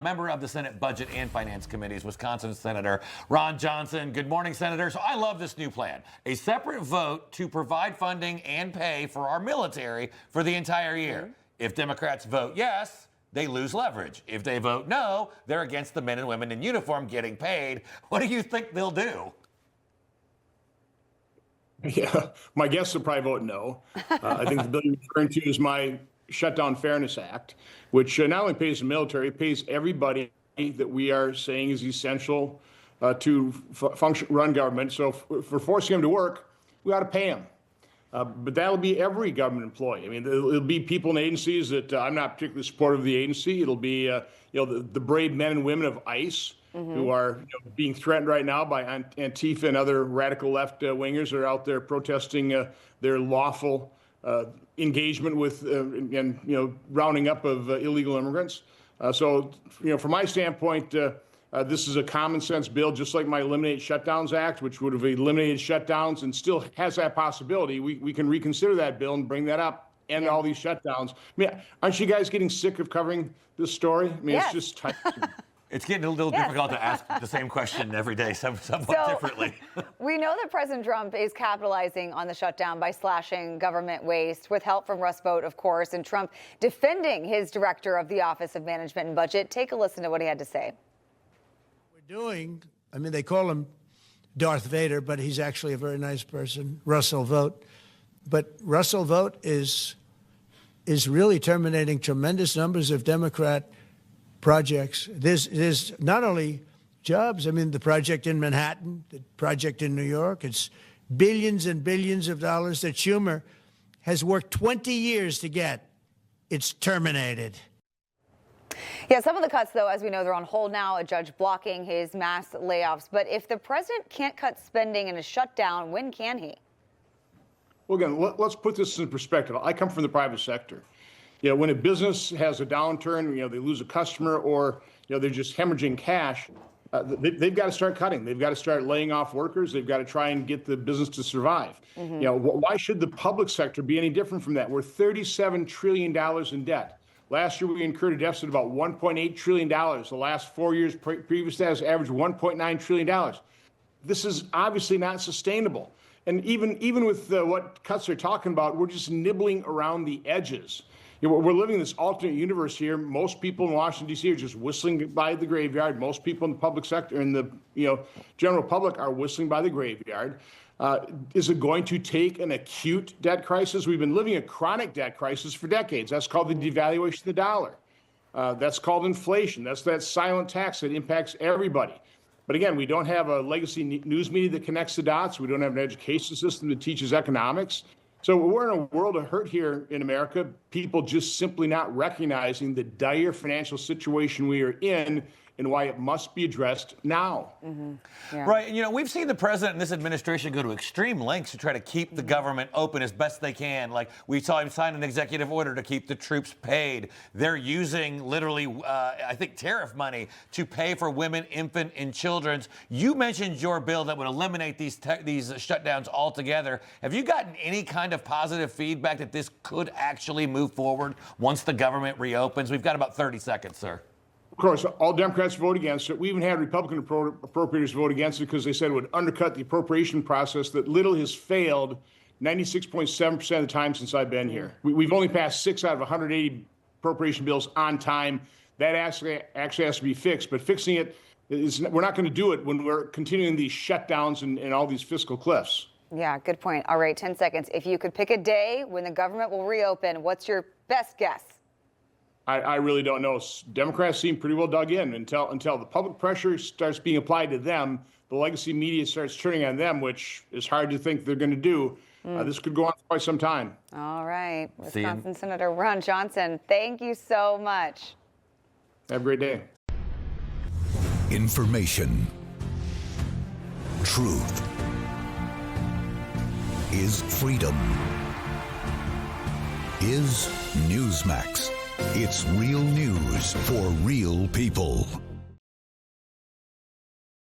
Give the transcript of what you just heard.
Member of the Senate Budget and Finance Committees, Wisconsin Senator Ron Johnson. Good morning, Senator. So I love this new plan. A separate vote to provide funding and pay for our military for the entire year. If Democrats vote yes, they lose leverage. If they vote no, they're against the men and women in uniform getting paid. What do you think they'll do? Yeah, my guess will probably vote no. I think the bill you're referring to is my Shutdown Fairness Act, which not only pays the military, it pays everybody that we are saying is essential to run government. So if we're forcing them to work, we ought to pay them. But that'll be every government employee. I mean, it'll be people in agencies that I'm not particularly supportive of the agency. It'll be the brave men and women of ICE who are being threatened right now by Antifa and other radical left-wingers that are out there protesting their lawful engagement with and rounding up of illegal immigrants. So from my standpoint, this is a common sense bill, just like my Eliminate Shutdowns Act, which would have eliminated shutdowns and still has that possibility. We can reconsider that bill and bring that up, end all these shutdowns. I mean, aren't you guys getting sick of covering this story? I mean, Yes. it's just It's getting a little difficult to ask the same question every day, somewhat differently. We know that President Trump is capitalizing on the shutdown by slashing government waste with help from Russ Vought, of course, and Trump defending his director of the Office of Management and Budget. Take a listen to what he had to say. I mean, they call him Darth Vader, but he's actually a very nice person, Russell Vought. But Russell Vought is really terminating tremendous numbers of Democrat projects. There's not only jobs, I mean, the project in Manhattan, the project in New York, it's billions and billions of dollars that Schumer has worked 20 years to get. It's terminated. Yeah, some of the cuts, though, as we know, they're on hold now, a judge blocking his mass layoffs. But if the president can't cut spending in a shutdown, when can he? Well, again, let's put this in perspective. I come from the private sector. When a business has a downturn, they lose a customer or, they're just hemorrhaging cash, they've got to start cutting. They've got to start laying off workers. They've got to try and get the business to survive. Why should the public sector be any different from that? We're $37 trillion in debt. Last year, we incurred a deficit of about $1.8 trillion. The last 4 years previous to that has averaged $1.9 trillion. This is obviously not sustainable. And even with what cuts they're talking about, we're just nibbling around the edges. We're living in this alternate universe here. Most people in Washington, D.C. are just whistling by the graveyard. Most people in the public sector, in the general public, are whistling by the graveyard. Is it going to take an acute debt crisis? We've been living a chronic debt crisis for decades. That's called the devaluation of the dollar. That's called inflation. That's that silent tax that impacts everybody. But again, we don't have a legacy news media that connects the dots. We don't have an education system that teaches economics. So we're in a world of hurt here in America, people just simply not recognizing the dire financial situation we are in and why it must be addressed now. Right. And, we've seen the president and this administration go to extreme lengths to try to keep the government open as best they can. Like we saw him sign an executive order to keep the troops paid. They're using literally, I think, tariff money to pay for women, infant, and children's. You mentioned your bill that would eliminate these shutdowns altogether. Have you gotten any kind of positive feedback that this could actually move forward once the government reopens? We've got about 30 seconds, sir. Of course, all Democrats vote against it. We even had Republican appropriators vote against it because they said it would undercut the appropriation process that literally has failed 96.7% of the time since I've been here. We've only passed 6 out of 180 appropriation bills on time. That actually has to be fixed. But fixing it, we're not going to do it when we're continuing these shutdowns and all these fiscal cliffs. Yeah, good point. All right, 10 seconds. If you could pick a day when the government will reopen, what's your best guess? I really don't know. Democrats seem pretty well dug in until the public pressure starts being applied to them. The legacy media starts turning on them, which is hard to think they're going to do. This could go on for quite some time. All right. Wisconsin Senator Ron Johnson, thank you so much. Have a great day. Information. Truth is freedom. Is Newsmax. It's real news for real people.